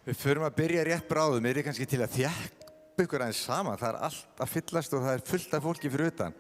Við förum að byrja rétt bráðum, kannski til að þjappa ykkur aðeins saman. Það allt að fyllast og það fullt af fólki fyrir utan.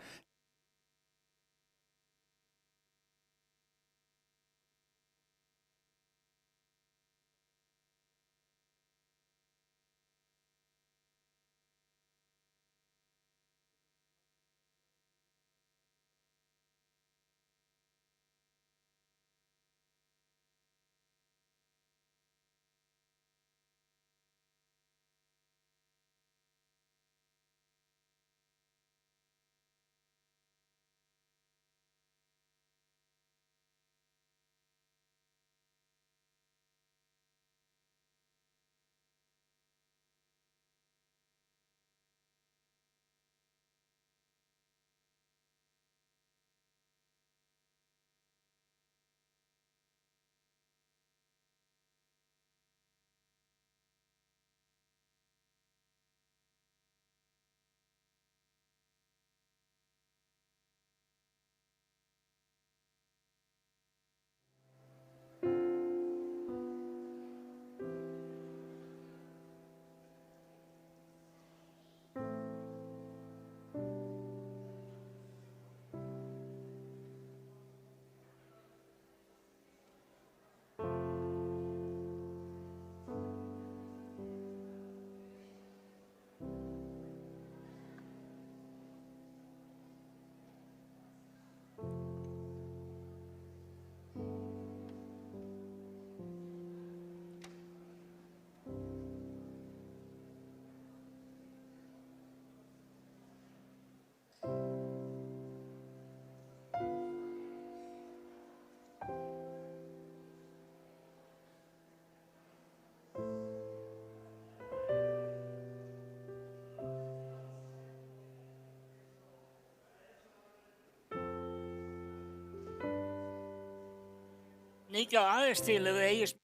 Líka aðeins til ef þið eigið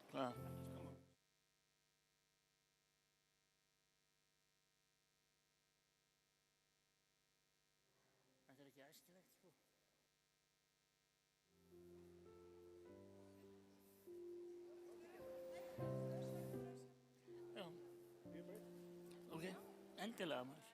Hvað? Þetta ekki æskilegt, sko. Já. Ok, endilega maður.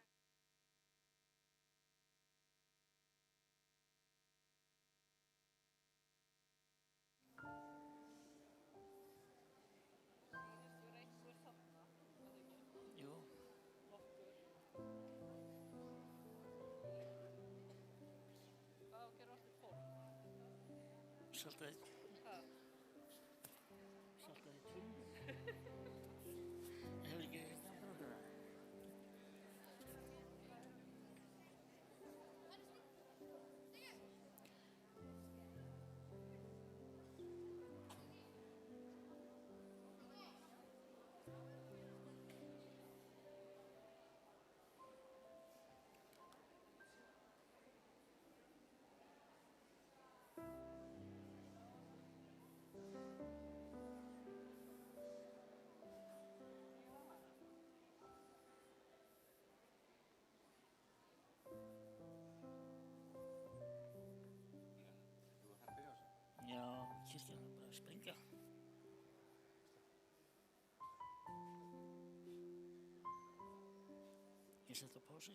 Jú. Saltaði. Saltaði tunnu. Hefur ekki náttúrulega það? Já, kirkjan er bara að springa. Ég sett á pásu.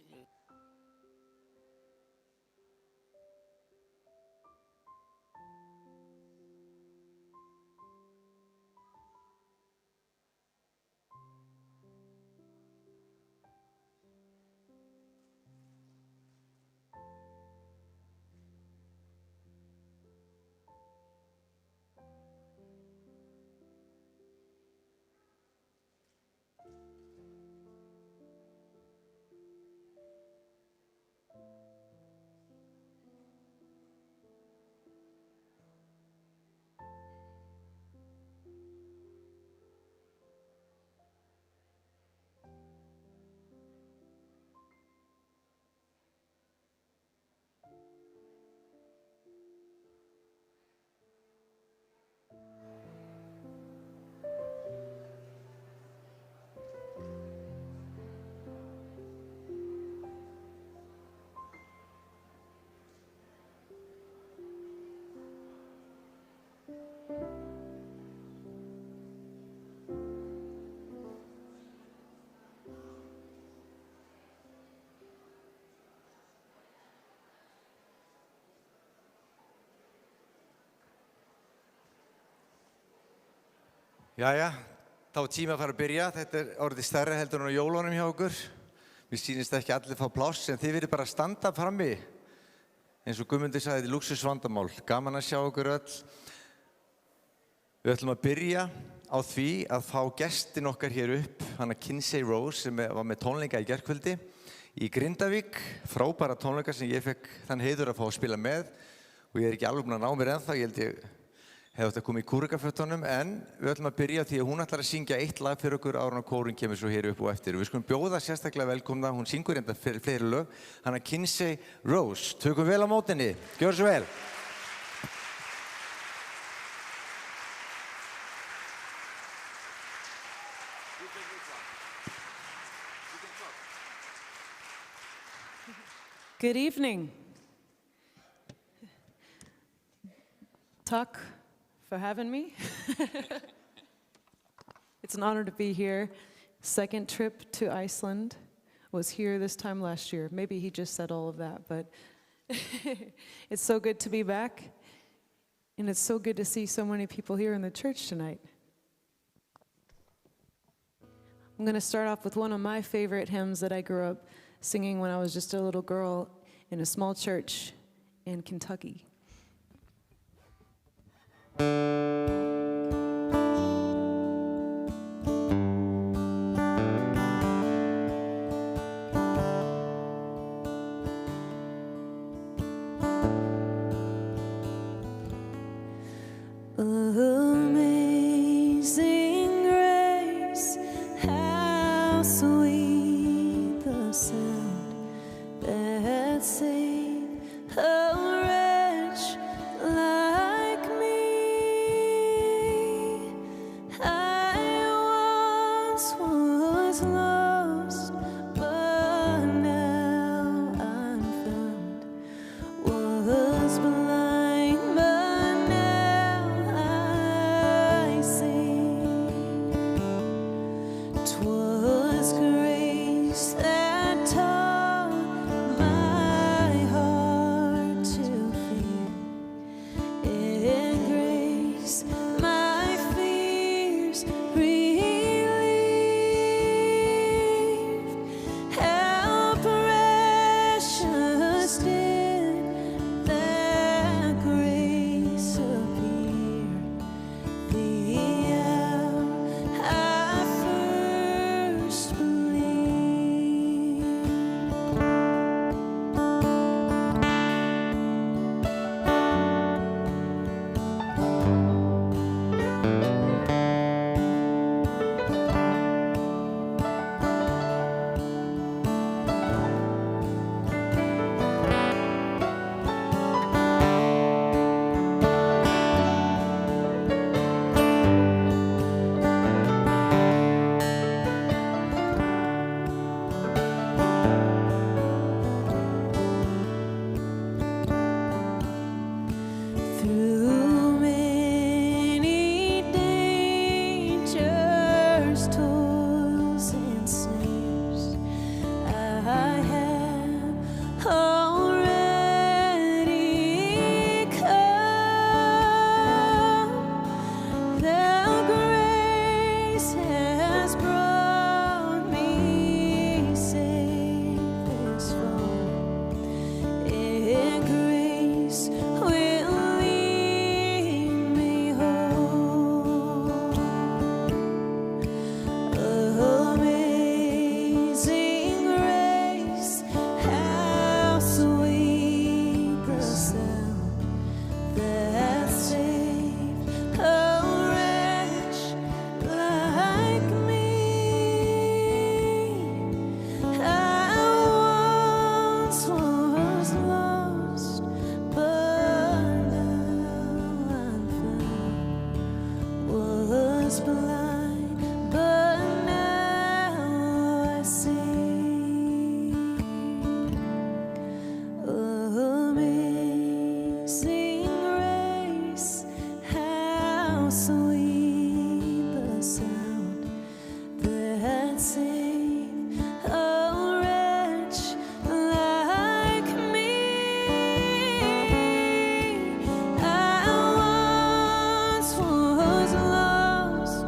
Jæja, þá er tíma að fara að byrja. Þetta er orðið stærra heldur en á jólunum hjá okkur. Mér sýnist ekki allir fá pláss, en þið verið bara að standa frammi. Eins og Guðmundur sagði, þetta er lúxusvandamál. Gaman að sjá okkur öll. Við ætlum að byrja á því að fá gestin okkar hér upp, hana Kinsey Rose, sem var með tónleika í gærkvöldi í Grindavík. Frábæra tónleika sem ég fekk þann heiður að fá að spila með. Og ég er ekki alveg búinn að ná mér ennþá, ég held ég hefði átt að koma í kúrekafötunum, en við ætlum að byrja því að hún ætlar að syngja eitt lag fyrir okkur áður en kórinn kemur svo hér upp og eftir. Við skulum bjóða sérstaklega velkomna, hún syngur enda fyrir fleiri lög, hana Kinsey Rose. Tökum vel á mótinni, gjör svo vel. Good evening. Takk for having me. It's an honor to be here. Second trip to Iceland. Was here this time last year. Maybe he just said all of that, but it's so good to be back. And it's so good to see so many people here in the church tonight. I'm going to start off with one of my favorite hymns that I grew up singing when I was just a little girl in a small church in Kentucky. Amazing grace, how sweet the sound that saved a wretch like me. I once was lost, but now I'm found. Was blind, but now I see. 'Twas grace that taught my heart to fear, and grace my fears relieved. How precious did that grace appear the hour I first believed. Through many dangers, toils, and snares, I have already come. Thou grace has brought me safe this far, and grace will lead me home. Amazing grace, how sweet the sound that saved a wretch like me. I once was lost, but now I'm found. Was blind, but now I see. Amazing grace, how sweet the sound that saved a wretch like me. I once was lost,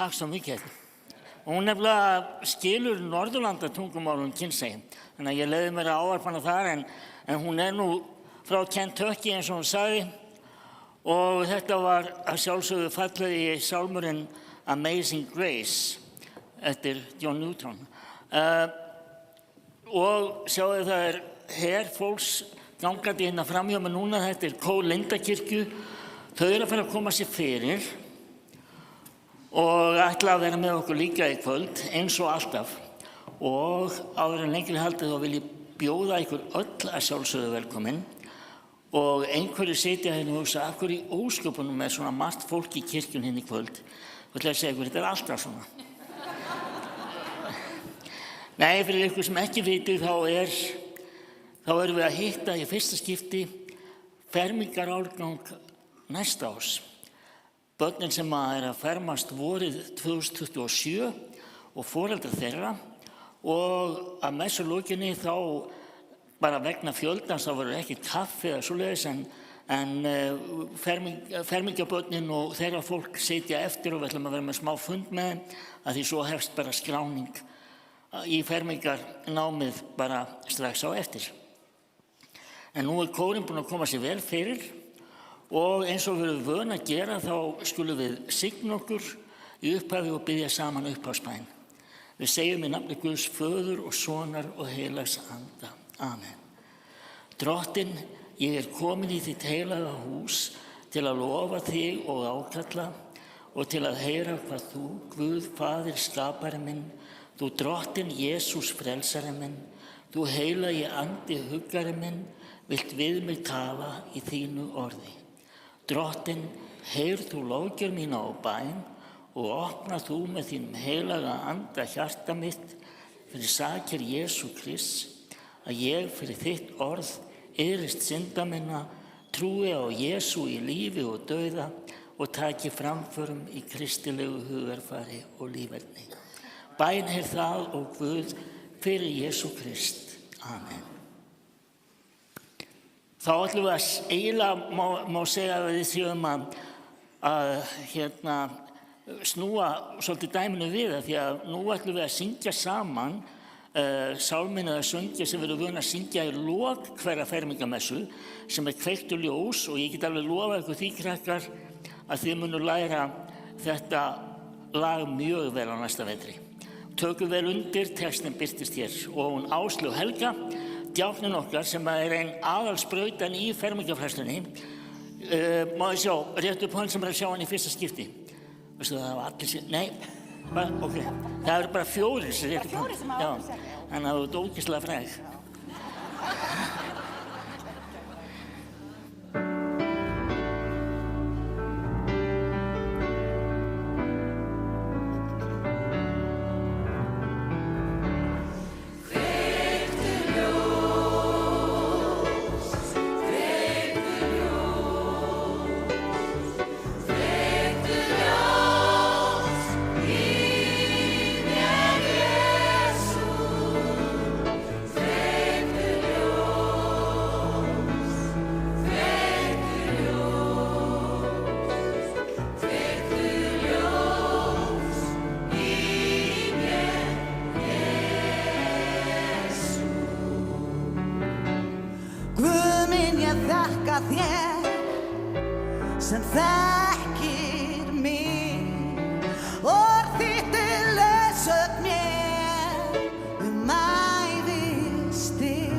Takk svo mikið. Hún nefnilega skilur Norðurlanda tungumálum kynsegin. Þannig að ég leiði mér að ávarpa hana þar en hún nú frá Kentucky eins og hún sagði. Og þetta var að sjálfsögðu fallegi sálmurinn Amazing Grace eftir John Newton. Og sjáðu það her fólks gangandi hérna framhjá mig núna, þetta kór Lindakirkju. Þau að fara að koma sér fyrir og ætla að vera með okkur líka í kvöld, eins og alltaf. Og áður en lengri haldið þá vil ég bjóða ykkur öll að sjálfsögðu velkomin. Og einhverju sitja hérna og hugsa, af hverju í ósköpunum er svona margt fólk í kirkjun hérna í kvöld. Ég ætla að segja ykkur, þetta alltaf svona. Nei, fyrir ykkur sem ekki vitið, þá erum við að hitta í fyrsta skipti fermingarárgang næsta árs. Börnin sem að fermast vorið 2027 og foreldrar þeirra og að messulokinni þá bara vegna fjöldans þá verður ekki kaffi eða svoleiðis en fermingarbörnin og þeirra fólk sitja eftir og við ætlum að vera með smá fund með þeim að því svo hefst bara skráning í fermingarnámið bara strax á eftir. En nú kórinn búinn að koma sér vel fyrir og eins og við erum vön að gera þá skulum við signa okkur í upphafi og biðja saman upphafsbæn. Við segjum í nafni Guðs Föður og Sonar og heilags Anda. Amen. Drottinn, ég komin í þitt heilaga hús til að lofa þig og ákalla og til að heyra hvað þú, Guð, Faðir, skapari minn, þú Drottinn Jesús frelsari minn, þú heilagi Andi huggari minn, vilt við mig tala í þínu orði. Drottinn, heyr þú lóðgjör mína á bæn og opna þú með þínum heilaga Anda hjarta mitt fyrir sakir Jesú Krist, að ég fyrir þitt orð yrist synda minna, trúi á Jesú í lífi og dauða og taki framförum í kristilegu hugarfari og líferni. Bæn það og Guð fyrir Jesú Krist. Amen. Þá ætlum við að eiginlega má segja að við þjóðum að snúa svolítið dæminu við það því að nú ætlum við að syngja saman sálminn eða söngja sem við erum vön að syngja í lok hverra fermingamessu sem kveikt og ljós og ég get alveg lofað ykkur því krakkar að þið munu læra þetta lag mjög vel á næsta vetri. Tökum vel undir, textin birtist hér og hún Áslaug Helga, djáknin okkar sem ein aðalsbrautan í fermingarfræðslunni. Má ég sjá, rétt upp hönd sem að sjá hann í fyrsta skipti. Veistu það var allir sér, nei, ok, það eru bara 4 sem rétt upp hönd. Já, þannig að þú ert ógeðslega fræg. þér sem þekkir mig. Orð þitt leiðsögn mér ævistig.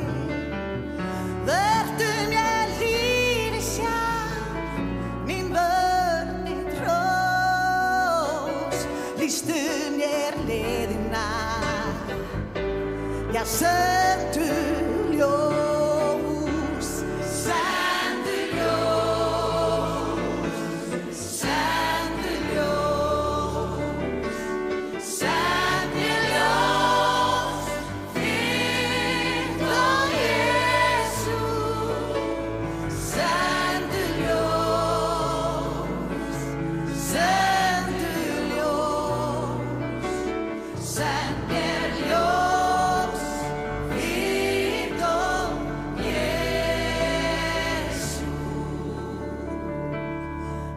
Vertu mér lífi sjálf, mín vörn í trós. Lýstu mér leiðina, já sendu ljós.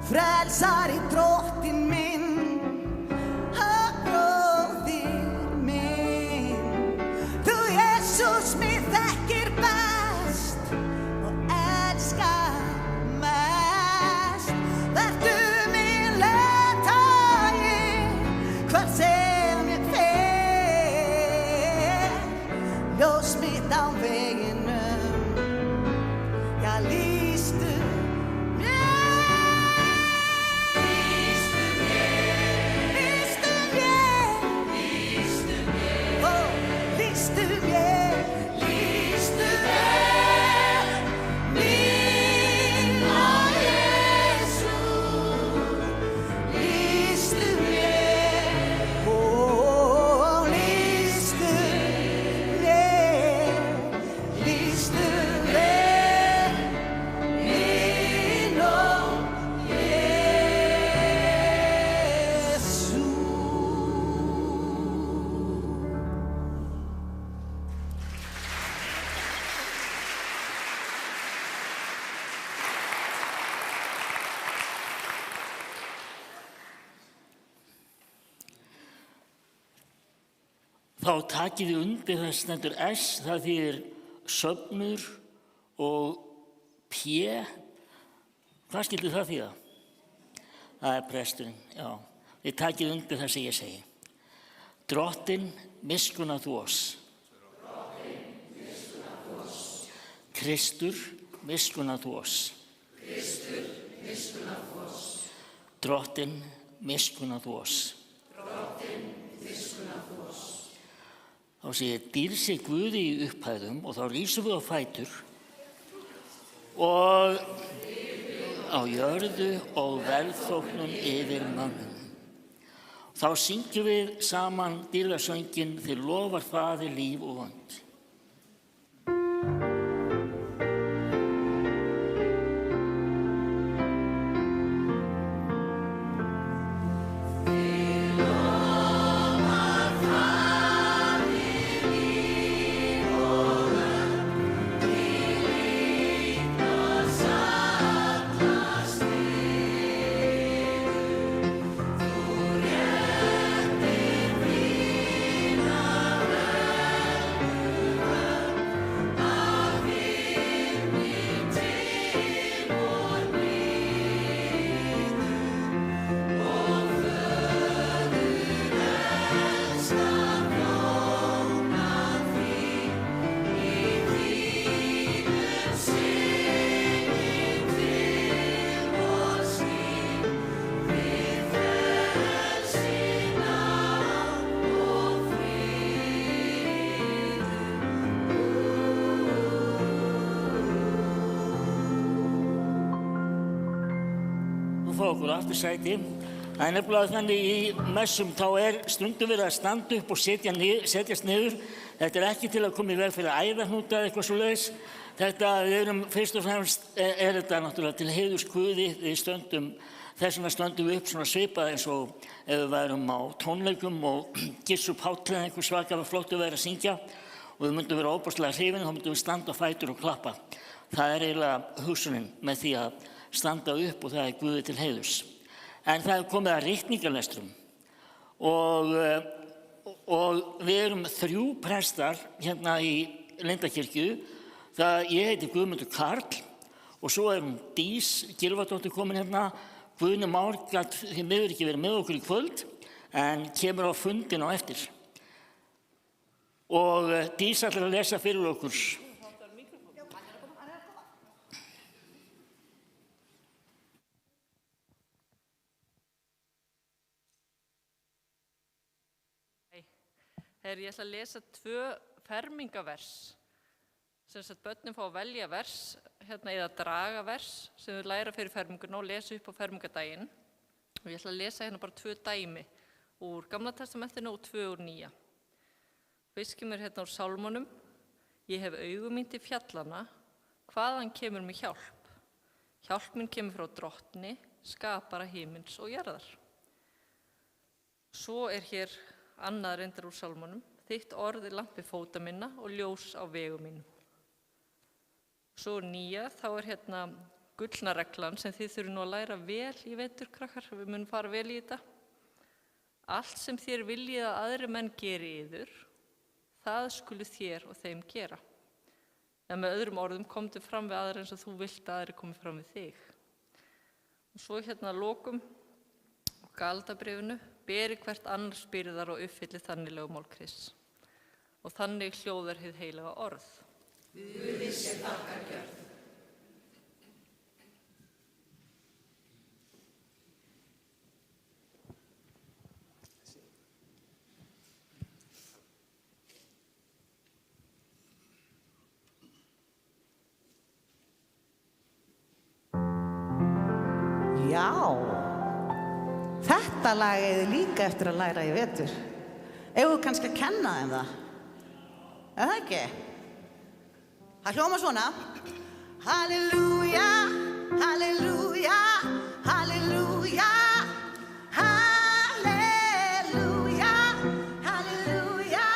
Frelsari drottinn minn, Jesús mig þekkir best og elskar mest. Vertu mín leiðtogi hvert sem ég fer. Ljós mitt á veginum, já lýstu Þá takið þið undir það stendur S, það þýðir söfnur og P. Hvað skyldi það þýða? Það presturinn, já. Þið takið undir það sem ég segi. Drottinn miskunna þú oss. Kristur miskunna þú oss. Drottinn miskunna þú oss. Þá segir dýr sig Guði í upphæðum og þá rísum við á fætur og á jörðu og velþóknun yfir mönnum. Þá syngjum við saman dýrðarsönginn þér lofar Faðir líf og vönd. Fá okkur aftur sæti. Það er nefnilega þannig í messum þá stundum verið að standa upp og setjast niður. Þetta er ekki til að koma í veg fyrir æðahnúta eða eitthvað svoleiðis. Þetta fyrst og fremst þetta náttúrulega til heiðurs Guði. Þess vegna stöndum við upp svona svipað eins og ef við værum á tónleikum og Gissur Páll eða einhver svakalega flottur væri að syngja og við myndum vera óbúslega hrifin, þá myndum við standa á fætur og klappa. Það er eiginlega hugsunin með því að standa upp og það er Guði til heiðurs. En það er komið að ritningarlestrum og við erum 3 prestar hérna í Lindakirkju. Ég heiti Guðmundur Karl og svo Dís Gylfadóttir komin hérna. Guðni Már gat því miður ekki verið með okkur í kvöld en kemur á fundin á eftir. Og Dís ætlar að lesa fyrir okkur. Ég ætla að lesa 2 fermingavers. Sem sagt, börnin fá að velja vers, eða draga vers sem þau læra fyrir ferminguna og lesa upp á fermingadaginn. Og ég ætla að lesa hérna bara 2 dæmi úr Gamla testamentinu og 2 úr Nýja. Fyrst kemur hérna úr Sálmunum. Ég hef augu mín til fjallanna, hvaðan kemur mér hjálp? Hjálp mín kemur frá Drottni, skapara himins og jarðar. Svo hér annað reyndar úr Sálmunum. Þitt orð lampi fóta minna og ljós á vegu mínum. Svo Nýja, þá hérna gullna reglan sem þið þurfum nú að læra vel í vetur, krakkar. Við munum fara vel í þetta. Allt sem þér viljið að aðrir menn geri yður, það skuli þér og þeim gera. En með öðrum orðum, komdu fram við aðra eins og þú vilt að aðri komi fram við þig. Og svo hérna að lokum og Galatabrifinu, beri hvert annars byrðar og uppfylli þannig lögmál Krists. Og þannig hljóðar hið heilaga orð. Guði sé þakkargjörð. Já, þetta lag er líka eftir að læra í vetur. Eigum við kannski að kenna þeim það? Er það ekki? Það hljómar svona. Halleluja, halleluja, halleluja, halleluja, halleluja,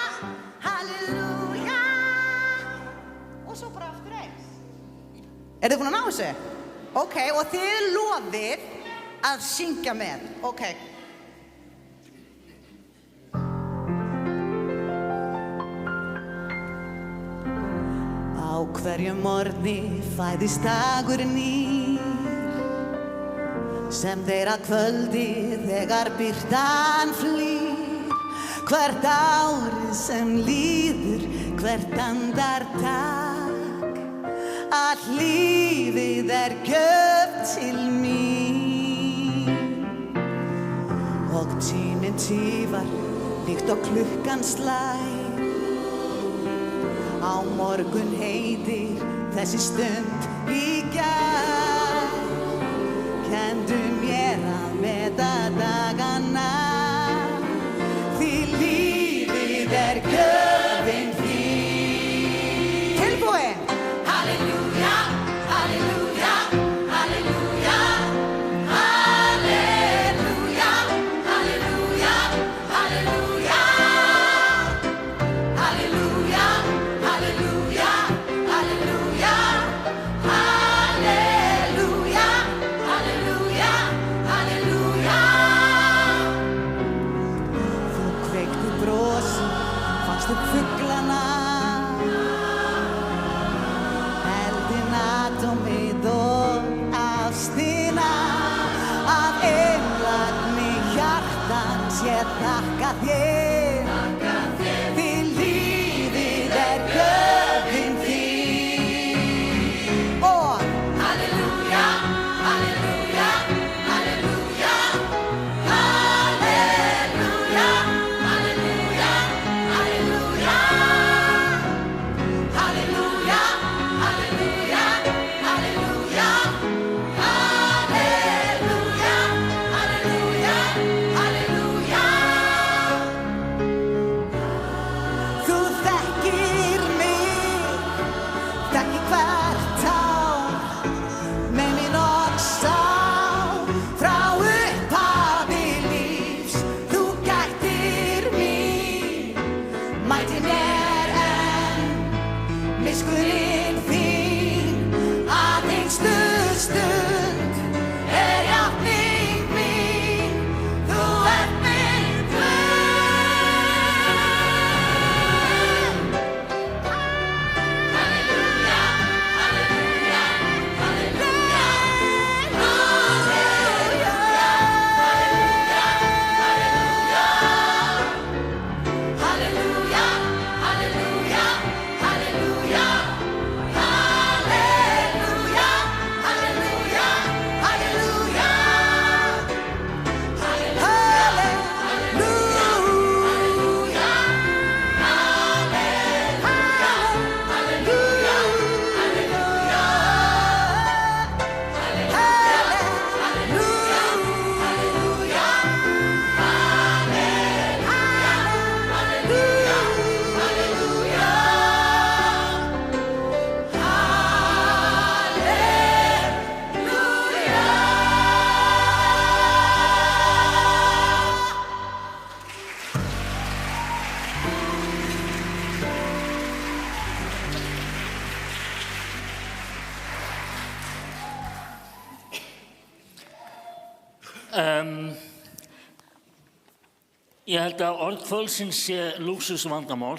halleluja. Og svo bara aftur eins. Er þið búin að ná þessu? Ok, og þið lofið að syngja með. Ok. Á hverjum morgni fæðist dagur nýr, sem þeirra kvöldi þegar birtan flýr. Hvert árið sem líður, hvert andartak, að lífið er gjöf til mín. Og tíminn tífar líkt og klukkan slær, á morgun heitir þessi stund í gær. Kenndu mér að meta dagana, því lífið er gjöfin þín. Tilbúin! Halleluja, halleluja, halleluja, halleluja, halleluja, halleluja, halleluja, halleluja, halleluja, halleluja, halleluja, halleluja. Þú kveikti brosi, fannst upp fuglana, atómið og ástina, að englarni hjartans ég þakka þér, því lífið er gjöfin þín. Og halleluja, halleluja, halleluja, halleluja, halleluja, halleluja, halleluja, halleluja. Ég held að orð kvöldsins sé lúxusvandamál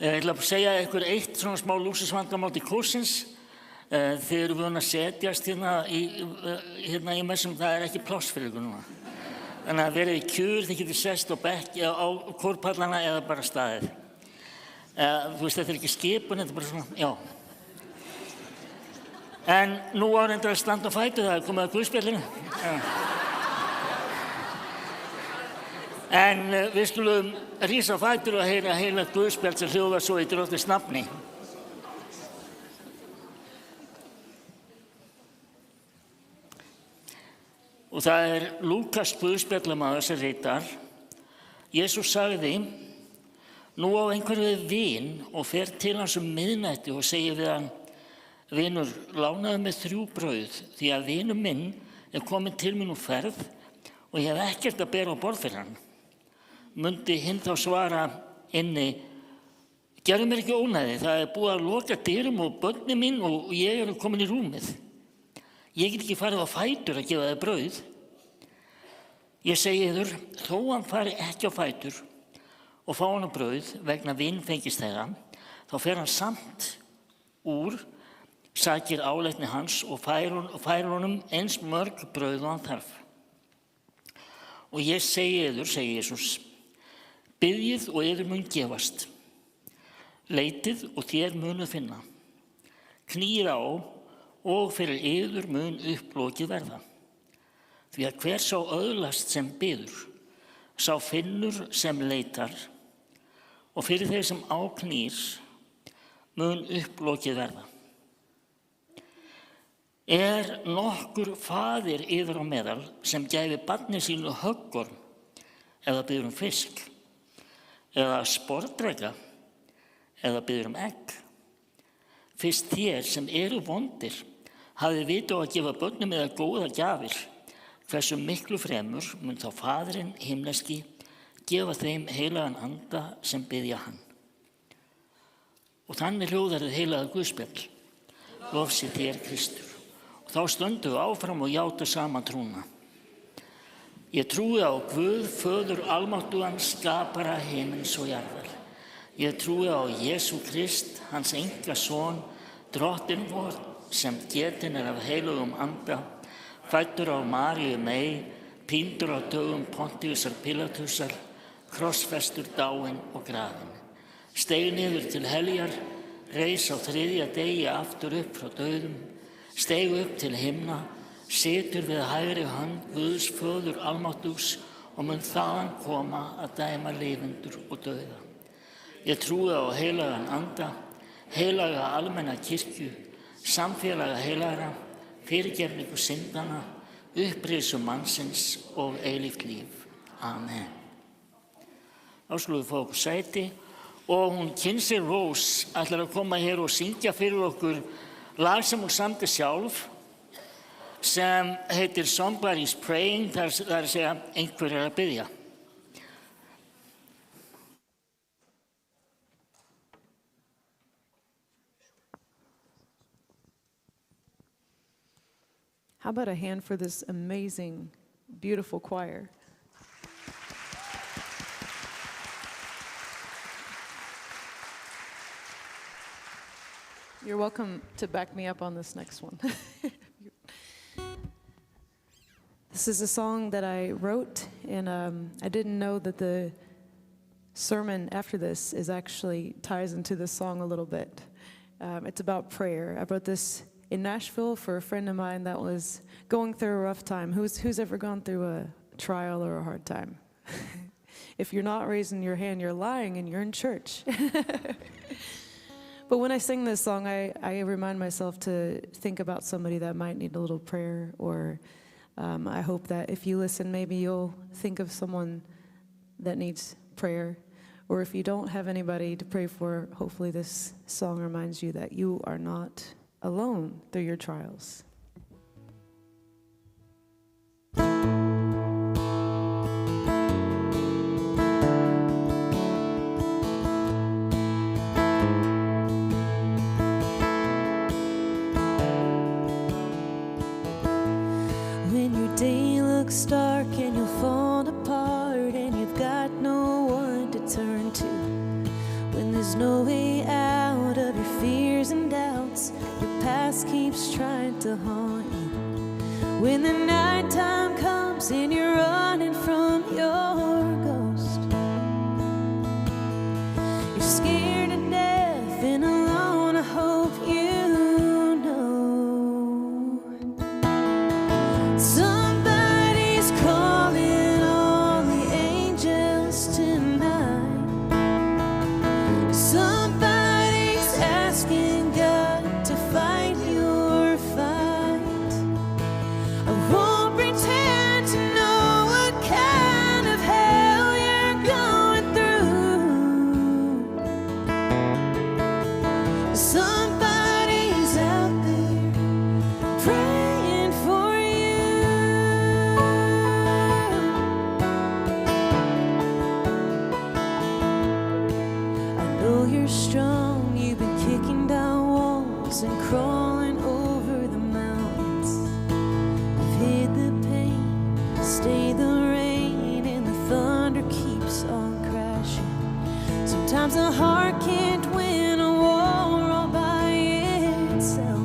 Ég ætla að segja ykkur eitt svona smá lúxusvandamál til kórsins. Þið eru vön að setjast hérna í messum, það ekki pláss fyrir ykkur núna. Þannig að verið í kjur, þið getur sest á bekk, á kórpallana eða bara staðið. Þú veist, þetta ekki skipun, þetta bara svona, já. En nú á reyndar að standa á fætur, það komið að guðspjallinu. En við skulum rísa á fætur og heyra heila guðspjall sem hljóðar svo í Drottins nafni. Og það Lúkas guðspjallamaður sem ritar. Jesús sagði, nú á einhverju vin og fer til hans miðnætti og segir við hann, vinur, lánaðu mig 3 brauð, því að vinur minn kominn til mín úr ferð og ég hef ekkert að bera á borð fyrir hann. Mundi hinn þá svara inni, gerðu mér ekki ónæði, það búið að loka dyrum og börnin mín og ég komin í rúmið. Ég get ekki farið á fætur að gefa þér brauð. Ég segi yður, þó hann fari ekki á fætur og fá hann á brauð vegna vinfengis þeirra, þá fer hann samt úr, sækir áleitni hans og fær honum eins mörg brauð og hann þarf. Og ég segi yður, segi Jesús, biðjið og yður mun gefast. Leitið og þér munu finna. Knýið á og fyrir yður mun upplokið verða. Því að hver sá öðlast sem biður, sá finnur sem leitar og fyrir þeir sem áknýr mun upplokið verða. Nokkur faðir yður á meðal sem gæfi barni sínu höggorm eða biður fisk eða sporðdreka eða biður egg? Fyrst þér sem eru vondir hafið vit á að gefa börnum eða góða gjafir, hversu miklu fremur mun þá faðirinn himneski gefa þeim heilagan anda sem biðja hann. Og þannig hljóðar heilaga guðspjall, lof sé þér Kristur. Þá stöndum við áfram og játa saman trúna. Ég trúi á Guð, Föður almáttugan, skapara himins og jarðar. Ég trúi á Jesú Krist, hans einkason, drottinn vor, sem getinn af heilugum anda, fæddur á Maríu mey, píndur á dögum Pontíusar Pílatusar, krossfestur, dáinn og grafinn. Steig niður til heljar, reis á 3. degi aftur upp frá dauðum, steig upp til himna, situr við hægri hönd Guðs Föður almáttugs og mun þaðan koma að dæma lifendur og dauða. Ég trúi á heilagan anda, heilaga almenna kirkju, samfélaga heilagra, fyrirgefningu syndana, upprisu mannsins og eilíft líf. Amen. Þá skulum við fá okkur sæti og hún Kinsey Rose ætlar að koma hér og syngja fyrir okkur lag sem hún samdi sjálf sem heitir Somebody's Praying, það að segja einhver að biðja. How about a hand for this amazing, beautiful choir? You're welcome to back me up on this next one. This is a song that I wrote, and I didn't know that the sermon after this actually ties into this song a little bit. It's about prayer. I wrote this in Nashville for a friend of mine that was going through a rough time. Who's ever gone through a trial or a hard time? If you're not raising your hand, you're lying and you're in church. But when I sing this song, I remind myself to think about somebody that might need a little prayer, or I hope that if you listen, maybe you'll think of someone that needs prayer. Or if you don't have anybody to pray for, hopefully this song reminds you that you are not alone through your trials. When your day looks dark and you'll fall apart and you've got no one to turn to, when there's no way past keeps trying to haunt you. When the nighttime comes and you're running from your ghost, you're scared to death and alone. I hope you know somebody's calling all the angels tonight. Somebody's asking God to fight your fight. I won't pretend to know what kind of hell you're going through. Somebody's out there praying for you. I know you're strong, you've been kicking down walls and crawling over the mountains. You've hid the pain, stayed the rain, and the thunder keeps on crashing. Sometimes a heart can't win a war all by itself.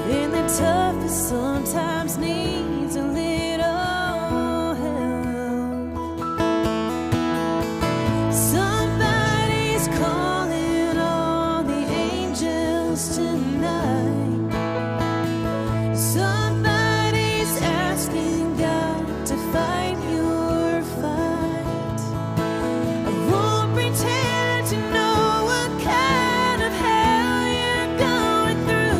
Even the toughest sometimes needs a little help. Somebody's calling all the angels tonight. Somebody's asking God to fight your fight. I won't pretend to know what kind of hell you're going through.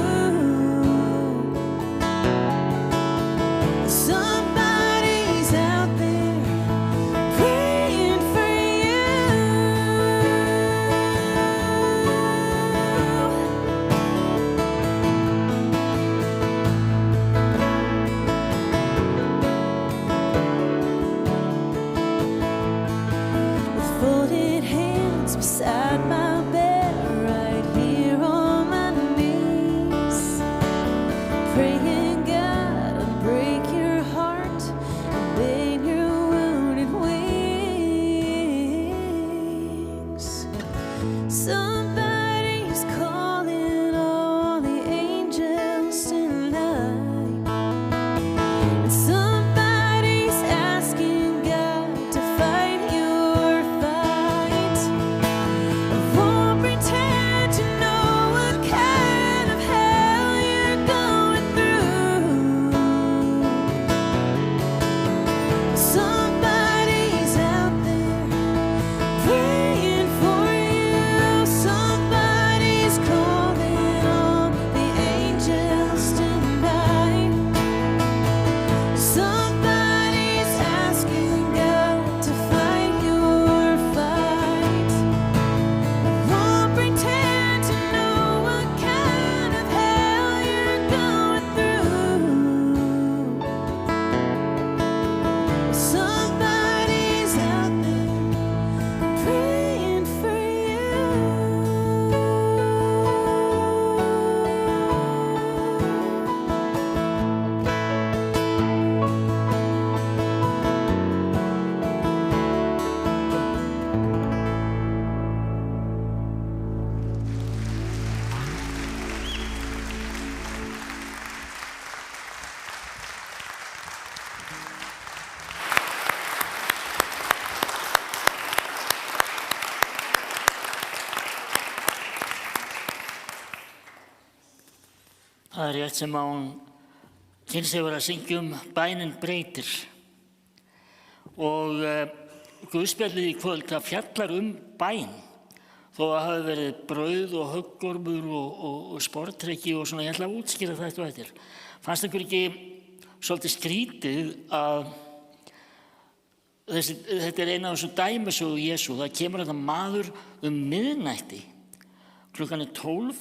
Somebody's out there praying for you. With folded hands beside my bed, right here on my knees, praying God to break your heart and bend your wounded wings. Somebody's calling all the angels tonight. And somebody's asking God to fight your fight. I won't pretend to know what kind of hell you're going through. Somebody's out there praying for you. Somebody's calling all the angels tonight. Somebody's asking God to fight your fight. I won't pretend to know what kind of hell you're going through. Somebody's out there praying for Það rétt sem hún Kinsey var að syngja bænin breytir. Og Guðspjallið í kvöld, það fjallar bæn. Þó að hafi verið brauð og höggormur og sporttrykki og svona, ég ætla að útskýra þetta og eftir. Fannst ykkur ekki svolítið skrítið að þetta eina af þessum dæmisögu Jesú. Það kemur þetta maður miðnætti, klukkan 12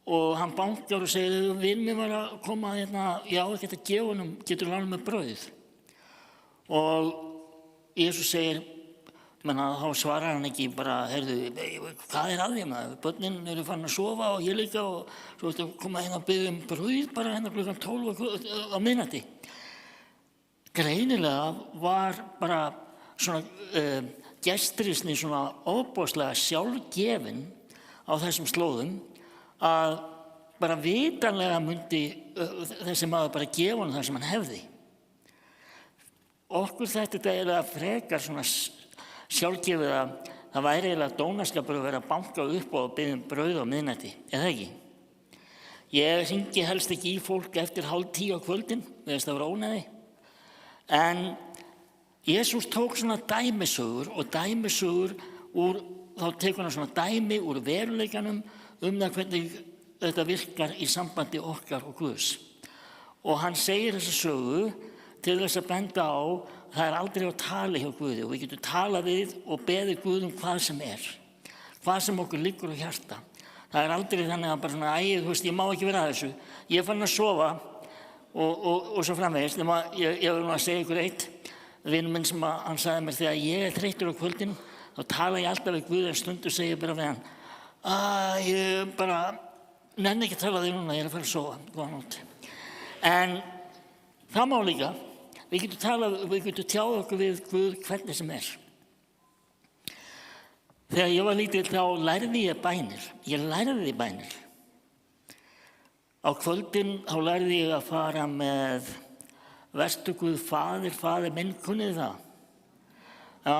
og hann bankar og segir, vinn mér var að koma hérna, já, ekki að gefa honum, getur lánað með brauð. Og Jesús segir, þá svarar hann ekki bara, heyrðu, hvað að því maður? Börnin eru farin að sofa og ég líka og svo ertu að koma hérna að biðja brauð bara hérna klukkan 12 á miðnætti. Greinilega var bara svona gestrisni svona ofboðslega sjálfgefin á þessum slóðum að bara vitanlega myndi þessi maður bara gefa honum það sem hann hefði. Okkur þetta eiginlega frekar svona sjálfgefið að það væri eiginlega dónaskapur að vera að banka upp og biðja brauð á miðnætti, eða ekki? Ég hringi helst ekki í fólk eftir 9:30 á kvöldin, það var ónæði. En Jesús tók svona dæmisögur og dæmisögur þá tekur hann svona dæmi úr veruleikanum það hvernig þetta virkar í sambandi okkar og Guðs. Og hann segir þessa sögu til þess að benda á það aldrei á tali hjá Guði og við getum talað við og beðið Guð hvað sem hvað sem okkur liggur á hjarta. Það aldrei þannig að bara svona, ég má ekki vera að þessu, ég fann að sofa og svo framvegis. Ég vil nú að segja ykkur eitt, vinur minn sem hann sagði mér þegar ég þreyttur á kvöldin, þá tala ég alltaf við Guð en stundu segi ég bara við hann, ég bara nenni ekki að tala við núna, ég að fara að sofa, góða nótt. En það má líka, við getum tjáð okkur við Guð hvernig sem Þegar ég var lítill þá lærði ég bænir. Ég lærði bænir. Á kvöldin þá lærði ég að fara með vertu Guð faðir minn, kunnið það? Já,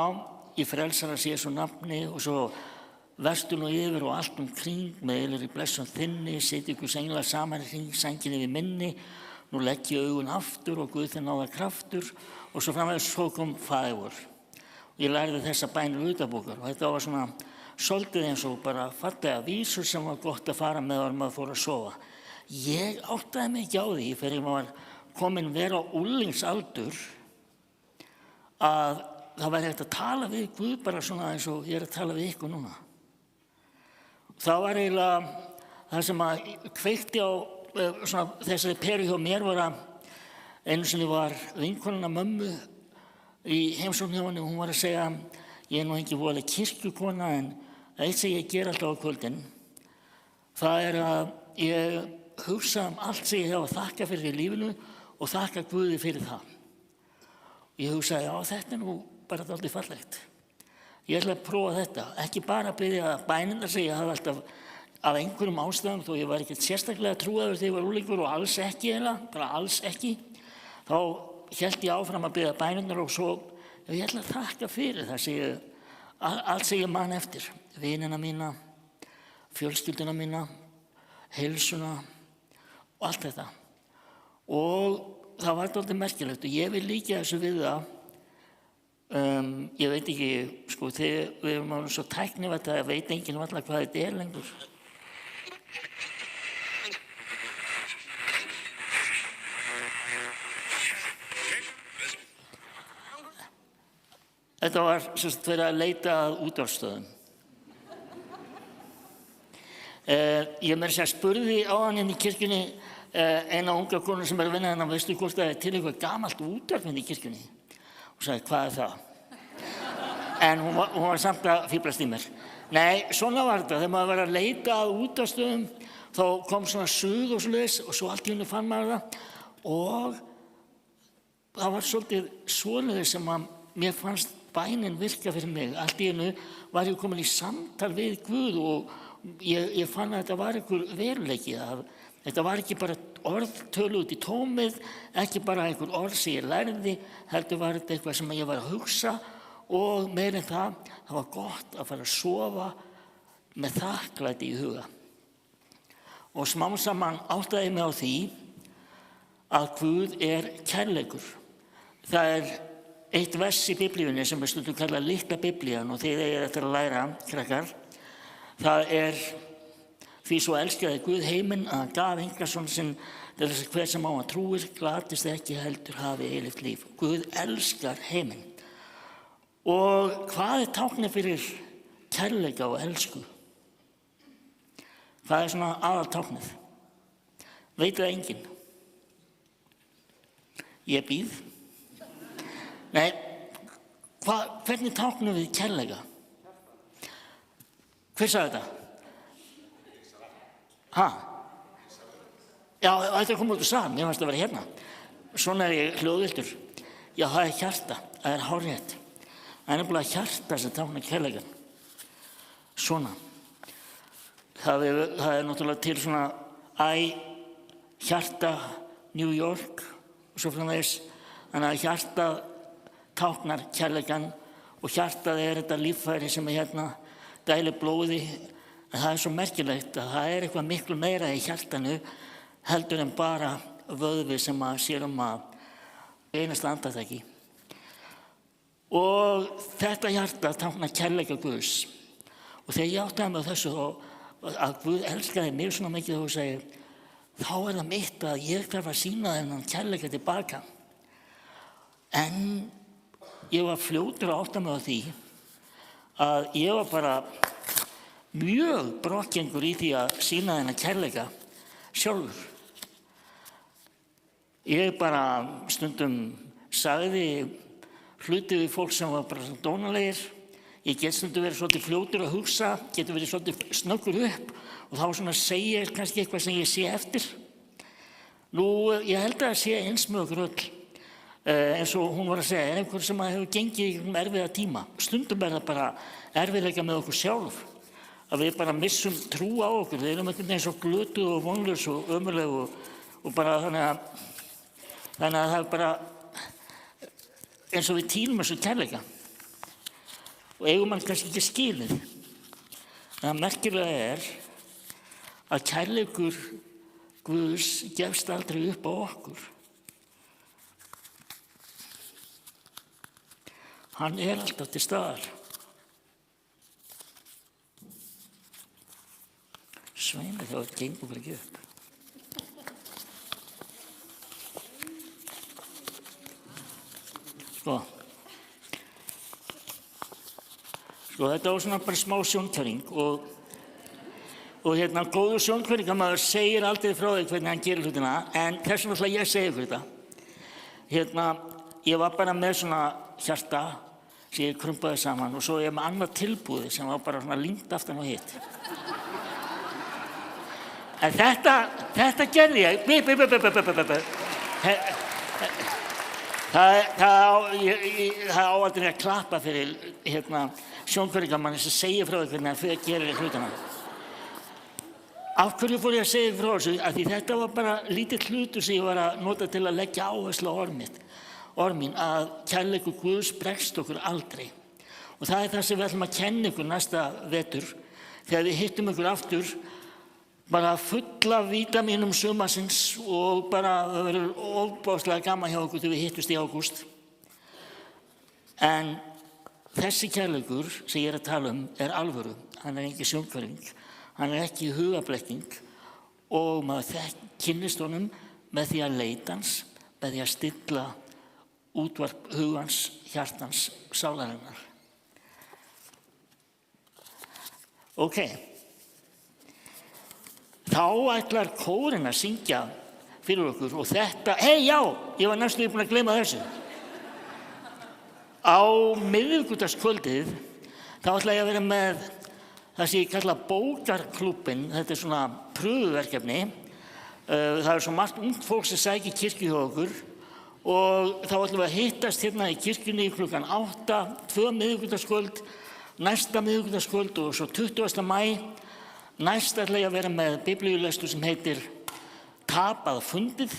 í frelsara Jesú nafni og svo vertu nú yfir og allt kring með eilur í blessun þinni, sitja ykkur englar saman í hring, sænginni við minni, nú legg ég augun aftur og Guð þinn náða kraftur og svo framvegis svo kom faðir vor. Ég lærði þessa bænir utanbókar og þetta var svona svolítið eins og bara fallega vísur sem var gott að fara með þegar maður fór að sofa. Ég áttaði mig ekki á því fyrir ég var komin vera á úlingsaldur að það væri hægt að tala við Guð bara svona eins og ég að tala við ykkur núna. Það var eiginlega það sem að kveikti á þessari peru hjá mér var að einu sinni var vinkonuna mömmu í heimsókn hjá henni og hún var að segja ég nú ekki voðalega kirkjukona en eitt sem ég ger alltaf á kvöldin það að ég hugsa allt sem ég hef að þakka fyrir í lífinu og þakka Guði fyrir það. Ég hugsaði þetta nú bara dálítið fallegt. Ég ætla að prófa þetta, ekki bara að biðja bænirnar sem ég hafði alltaf af einhverjum ástæðum þó ég var ekkert sérstaklega trúaður þegar ég var unglingur og alls ekki bara alls ekki. Þá hélt ég áfram að biðja bænirnar og svo ég ætla að þakka fyrir það sem allt sem ég man eftir. Vinina mína, fjölskylduna mína, heilsuna og allt þetta. Og það var dálítið merkilegt og ég vil líka þessu við það. Ég veit ekki, þegar við erum alveg svo tæknivætt að veit enginn varla hvað þetta lengur. Þetta var verið að leita að útvarpsstöðum. Ég meira að spurði á hann í kirkjunni eina unga konu sem að vinna hennar, veistu hvort það til eitthvað gamalt útvarp í kirkjunni? Og sagði, hvað það? En hún var samt að fíblast í mér. Nei, svona var þetta. Þegar maður var að leita að útvarpsstöðum, þá kom svona suð og svoleiðis og svo allt í hennu fann maður það. Og það var svolítið svoleiðis sem að mér fannst bænin virka fyrir mig. Allt í hennu var ég komin í samtal við Guð og ég fann að þetta var einhver veruleiki. Þetta var ekki bara orð tölu út í tómið, ekki bara einhver orð sem ég lærði, heldur var þetta eitthvað sem ég var að hugsa og meira en það var gott að fara að sofa með þakklæti í huga. Og smám saman áttaði ég mig á því að Guð kærleikur. Það eitt vers í Biblíunni sem stundum kallað litla Biblían og þið eigið eftir að læra, krakkar. Það því svo elskaði Guð heiminn að hann gaf engan sinn til þess að hver sem á hann trúir glatist ekki heldur hafi eilíft líf. Guð elskar heiminn. Og hvað táknið fyrir kærleika og elsku? Hvað svona aðaltáknið? Veit það enginn? Ég bíð. Nei, hvernig táknum við kærleika? Hver sagði þetta? Já, þetta kom út úr sal, mér fannst að vera hérna. Svona ég hljóðviltur. Já, það hjarta, það hárrétt. Það nefnilega hjarta sem táknar kærleikann. Svona. það er náttúrulega til svona hjarta New York og svo framvegis. Þannig að hjarta táknar kærleikann og hjartað er þetta líffæri sem hérna dælir blóði. En það er svo merkilegt að það er eitthvað miklu meira í hjartanu heldur en bara vöðvi sem að sér að einasta andartaki. Og þetta hjarta táknar kærleika Guðs. Og þegar ég áttaði mig á þessu að Guð elskaði mig svona mikið og segir, þá er það mitt að ég þarf að sýna þennan kærleika tilbaka. En ég var fljótur að átta mig á því að ég var bara mjög brokkgengur í því að sýna þennan kærleika sjálfur. Ég bara stundum sagði hluti við fólk sem var bara dónalegir. Ég get stundum verið svolítið fljótur að hugsa, getur verið svolítið snöggur upp og þá svona segja kannski eitthvað sem ég sé eftir. Nú, ég held að það sé eins með okkur öll, eins og hún var að segja, er einhver sem hefur gengið í erfiða tíma. Stundum er það bara erfiðleika með okkur sjálf, að við bara missum trú á okkur. Við erum einhvern veginn svo glötuð og vonlaus og ömurleg og bara þannig að það er bara eins og við týnum þessu kærleika. Og eigum hann kannski ekki skilið. Það merkilega er að kærleikur Guðs gefst aldrei upp á okkur. Hann er alltaf til staðar. Sveinu þá gengur bara ekki upp. Sko, þetta var svona bara smá sjónkæring og góður sjónkæringarmaður segir aldrei frá því hvernig hann gerir hlutina, en þess vegna ætla ég að segja ykkur þetta. Ég var bara með svona hjarta sem ég krumpaði saman og svo ég með annað tilbúði sem var bara svona límt aftan á hitt. En þetta gerði ég. Það á aldrei að klappa fyrir sjónkæringarmanni sem segir frá því hvernig hann gerir hlutina. Af hverju fór ég að segja frá þessu? Af því þetta var bara lítill hlutur sem ég var að nota til að leggja áherslu á orð mín, að kærleikur Guðs bregst okkur aldrei. Og það er það sem við ætlum að kenna ykkur næsta vetur, þegar við hittum ykkur aftur, bara fulla vítamínum sumarsins og bara það verður ofboðslega gaman hjá okkur þegar við hittust í ágúst. En þessi kærleikur sem ég er að tala er alvöru, hann er ekki sjónkæring, hann er ekki hugablekking og maður kynnist honum með því að leita hans, með því að stilla útvarp hugans, hjartans, sálarinnar. Ok. Þá ætlar kórinn að syngja fyrir okkur og þetta, já, ég var næstum búinn að gleyma þessu. Á miðvikudagskvöldið þá ætla ég að vera með það sem ég kalla bókarklúbbinn. Þetta er svona pröfuverkefni. Það er svo margt ungt fólk sem sækir kirkju hjá okkur og þá ætlum við að hittast hérna í kirkjunni klukkan 8, 2 miðvikudagskvöld, næsta miðvikudagskvöld og svo 20. maí. Næst ætla ég að vera með biblíulestur sem heitir Tapað fundið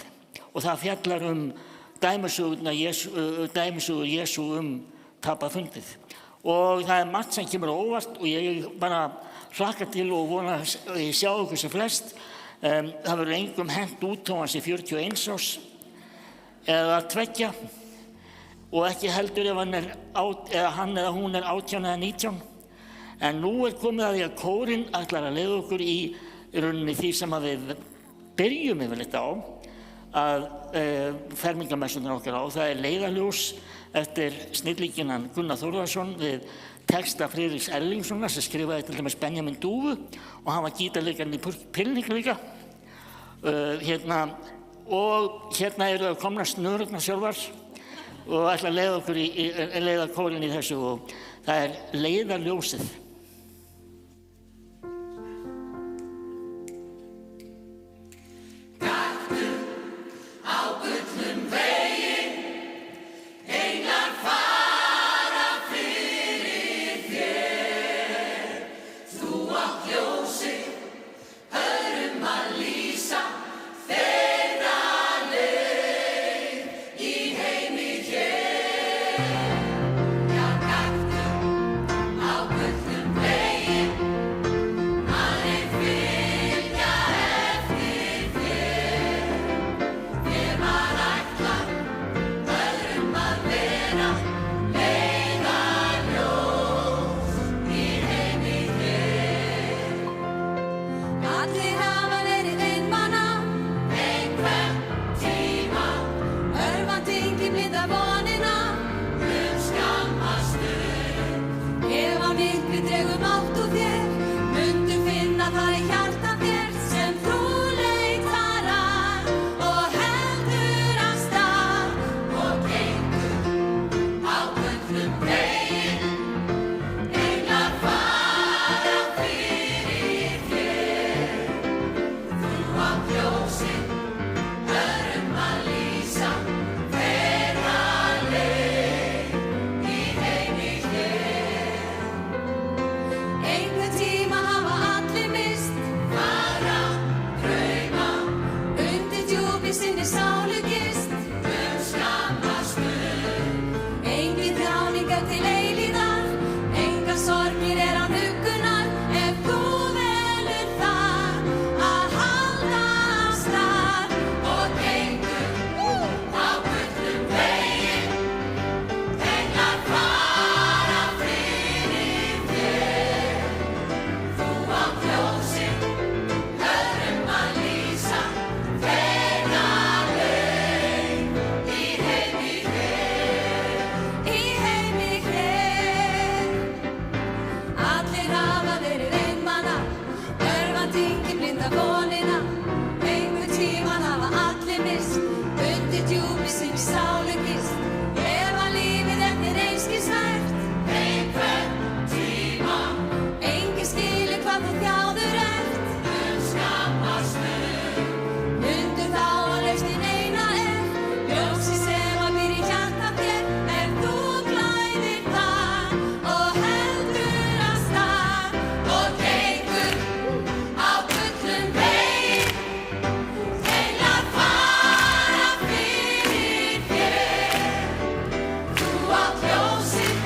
og það fjallar dæmisögur Jesú tapað fundið. Og það er margt sem kemur á óvart og ég bara hlakka til og vona að ég sjá okkur sem flest. Það verður engum hent út á hans í 41 árs eða 2 og ekki heldur ef hann eða hún er 18 eða 19. En nú er komið að því að kórinn ætlar að leiða okkur í rauninni því sem að við byrjum yfirleitt á að fermingarmessurnar okkar á. Það er leiðarljós eftir snillinginan Gunnar Þórðarsson við texta Friðriks Erlingssonar sem skrifaði til dæmis Benjamin Dúfu og hann var gítarleikarinn í Pilning líka. Og hérna eru það komnar snururnar sjálfar og ætla að leiða kórinn í þessu og það er leiðarljósið. það í hjarta þér sem þú leitar að og heldur af stað og gengur á gullnum veginn. Englar fara fyrir þér. Þú átt ljósin öðrum að lýsa þeirra leið í heimi hér. Einhvern tíma hafa allir misst fara, drauma, undir djúpi sinni sálu gist, skammast mun. Engin þjáning til eilíðar, engar sorgir án huggunar, ef þú velur það að halda af stað og gengur á gullnum veginn. Englar fara fyrir þér. Þú átt ljósin öðrum að lýsa þeirra leið í heimi hér. Í heimi hér. Allir hafa verið einmana, örvæntingin blinda vonina. Einhvern tímann hafa allir misst, undir djúpi sinni sálu gist. Ef að lífið þitt einskis vært, einhvern tíma, enginn skilur hvað þú þjáður ert, skammast mun. Mundu þá að lausnin eina er, ljósið sem að býr í hjarta þér, ef þú glæðir það og heldur af stað og gengur á gullnum veginn. Englar fara fyrir þér. Þú átt ljósin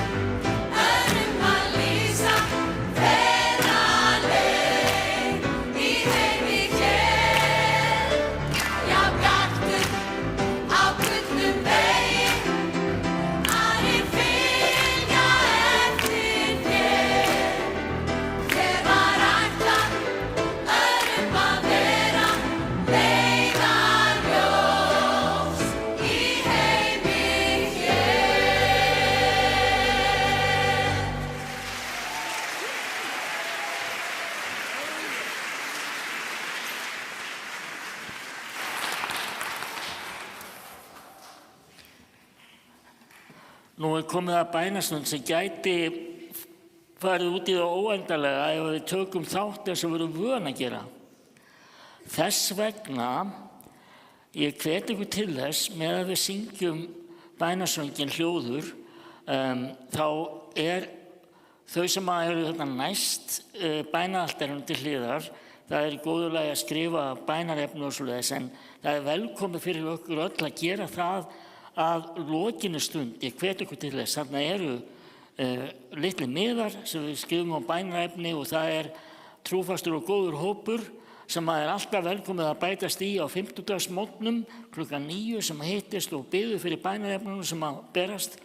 öðrum að lýsa þeirra leið í heimi hér. Já, gakktu á gullnum veginn, aðrir fylgja eftir þér. Þér var ætlað öðrum að vera leiðarljós í heimi hér. Nú er komið að bænastund sem gæti farið út í það óendanlega ef við tökum þátt þess að við erum vön að gera. Þess vegna, ég hvet ykkur til þess, með að við syngjum bænasöngin hljóður, þá er þau sem eru þarna næst bænaaltarinu til hliðar, það er í góðu lagi að skrifa bænarefni og svoleiðis, en það er velkomið fyrir okkur öll að gera það að lokinni stund. Ég hvet ykkur til þess, þarna eru litli miðar sem við skrifum á bænarefni og það er trúfastur og góður hópur sem er alltaf velkomið að bætast í á 50-dagsmorgnum klukkan 9 sem hittist og biður fyrir bænarefnunum sem að berast.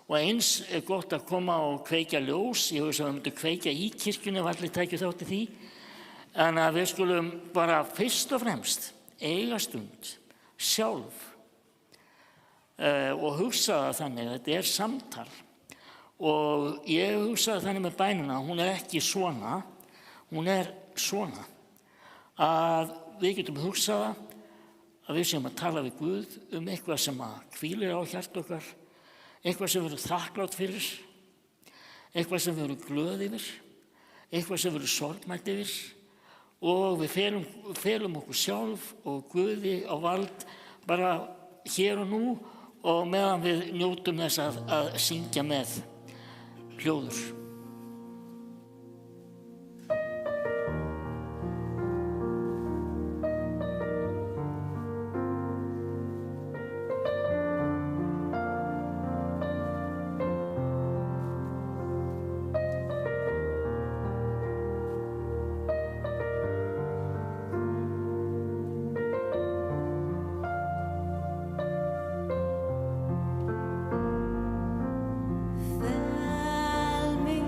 Og eins er gott að koma og kveikja ljós. Ég hugsa að við myndum kveikja í kirkjunni ef allir tækju þátt í því. En að við skulum bara fyrst og fremst eiga stund sjálf og hugsa það þannig að þetta er samtal. Og ég hugsa það þannig með bænina, hún er ekki svona, hún er svona. Að við getum hugsað að við séum að tala við Guð eitthvað sem að hvílir á hjarta okkar, eitthvað sem við erum þakklátt fyrir, eitthvað sem við erum glöð yfir, eitthvað sem við erum sorgmætt yfir og við felum okkur sjálf og Guði á vald bara hér og nú og meðan við njótum þess að syngja með hljóður. Fel mig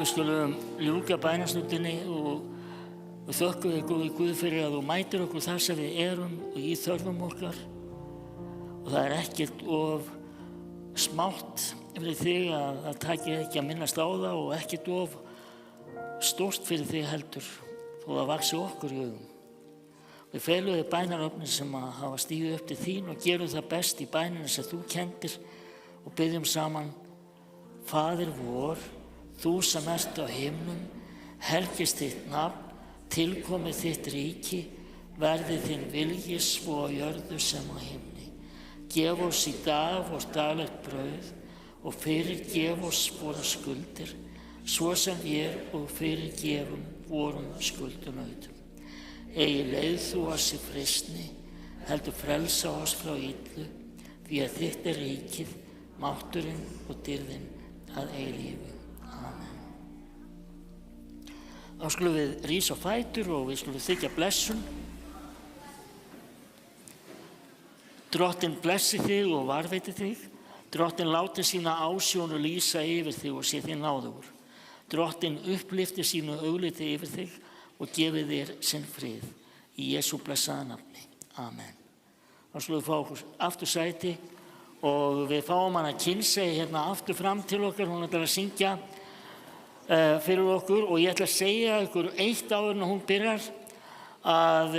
við skulum ljúka bænastundinni og þökkum þig góði Guð fyrir að þú mætir okkur þar sem við erum og í þörfum okkar. Og það ekkert of smátt fyrir þig að taka ekki að minnast á það og ekkert of stórt fyrir þig heldur þó það vaxi okkur í augum. Við felum þig bænaröfnin sem að hafa stíðið upp til þín og gerum það best í bæninu sem þú kendir og byggjum saman: Faðir vor, þú sem ert á himnum, helgist þitt nafn, tilkomi þitt ríki, verði þinn vilji svo á jörðu sem á himni. Gef oss í dag vårt daglegt brauð og fyrirgef oss våra skuldir, svo sem við og fyrirgefum vorum skuldunautum. Eigi leið þú oss í freistni, heldur frelsa oss frá illu, því að þitt ríkið, mátturinn og dýrðin að eilífu. Amen. Þá skulum við rísa á fætur og við skulum þiggja blessun. Drottinn blessi þig og varveiti þig. Drottinn láti sína ásjónu lýsa yfir þig og sé þig náðugur. Drottinn upplyfti sínu augliti yfir þig og gefi þér sinn frið. Í Jesú blessaða nafni. Amen. Þá skulum við fá okkur aftur sæti og við fáum hana Kinsey hérna aftur fram til okkar. Hún ætlar að syngja fyrir okkur og ég ætla að segja ykkur eitt áður en hún byrjar að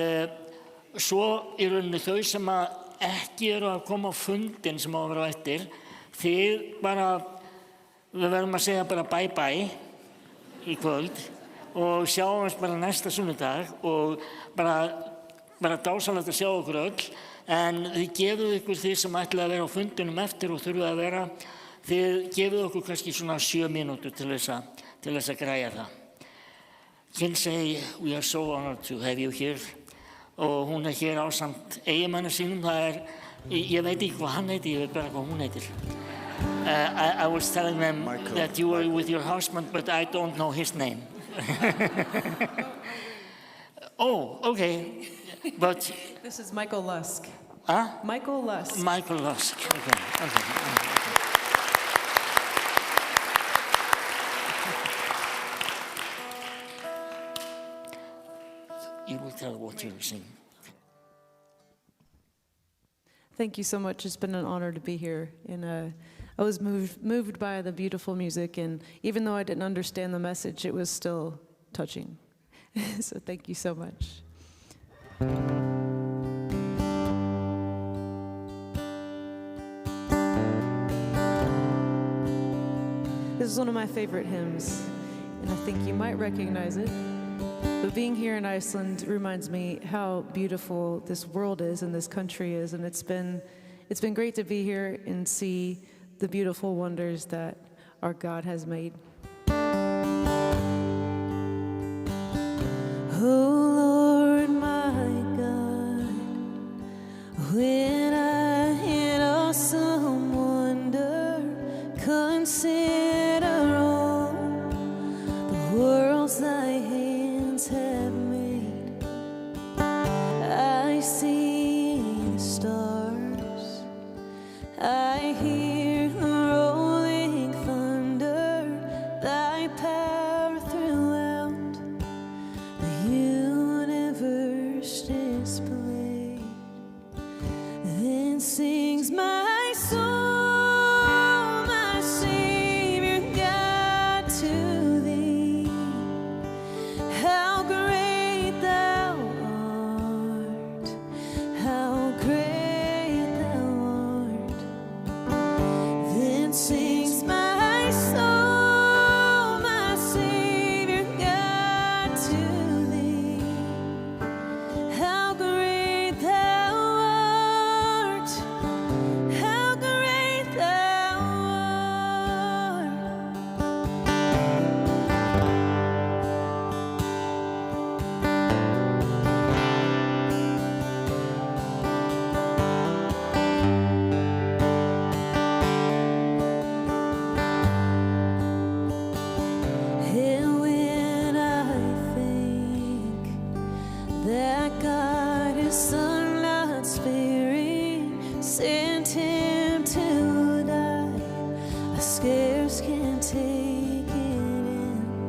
svo í rauninni þau sem að ekki eru að koma á fundin sem á að vera á eftir, þið bara, við verðum að segja bara bye bye í kvöld og sjáumst bara næsta sunnudag og bara dásamlegt að sjá okkur öll, en þið gefið ykkur þið sem ætlaði að vera á fundinum eftir og þurfið að vera, þið gefið okkur kannski svona 7 mínútur til þess að græja það. Kinsey, we are so honored to have you here. Og hún hér ásamt eiginmanni sínum, það ég veit ekki hvað hann heitir, ég veit bara hvað hún heitir. I was telling them Michael. That you were with your husband, but I don't know his name. Oh, okay, but... This is Michael Lusk. Huh? Michael Lusk. Michael Lusk, okay. You will tell what you're singing. Thank you so much. It's been an honor to be here. And I was moved by the beautiful music, and even though I didn't understand the message, it was still touching. So thank you so much. This is one of my favorite hymns, and I think you might recognize it. But being here in Iceland reminds me how beautiful this world is and this country is, and it's been great to be here and see the beautiful wonders that our God has made. Oh Lord my God, when I in awesome wonder consider all the worlds thy hands have made, I see the stars, I hear the rolling thunder, thy power throughout the universe displayed. Then sings my soul, my Savior God, to thee. How great thou art, how great thou art. Then sings my soul, my Savior God, to thee. How great thou art, how great thou art. And when I think that God His Son not sparing sent Him to die, I scarce can take it in.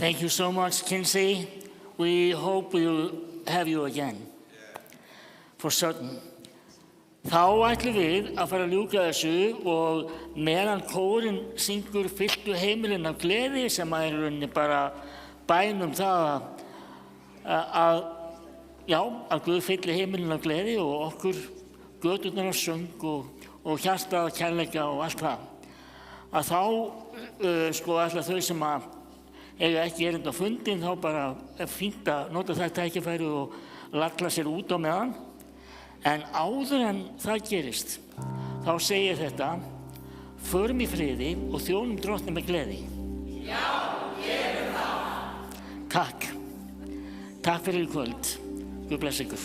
Thank you so much, Kinsey. We hope we'll have you again. For certain. Þá ætlum við að fara að ljúka þessu og meðan kórinn syngur fylltu heimilinn af gleði sem er í rauninni bara bænum það að Guð fylli heimilinn af gleði og okkur göturnar af söng og hjarta og kærleika og allt það. Að þá ætla þau sem að eiga ekki erindi á fundin þá bara fínt að nota þetta tækifæri og lalla sér út á meðan. En áður en það gerist, þá segir þetta, förum í friði og þjónum Drottni með gleði. Já, gerum það. Takk. Takk fyrir í kvöld. Guð bless ykkur.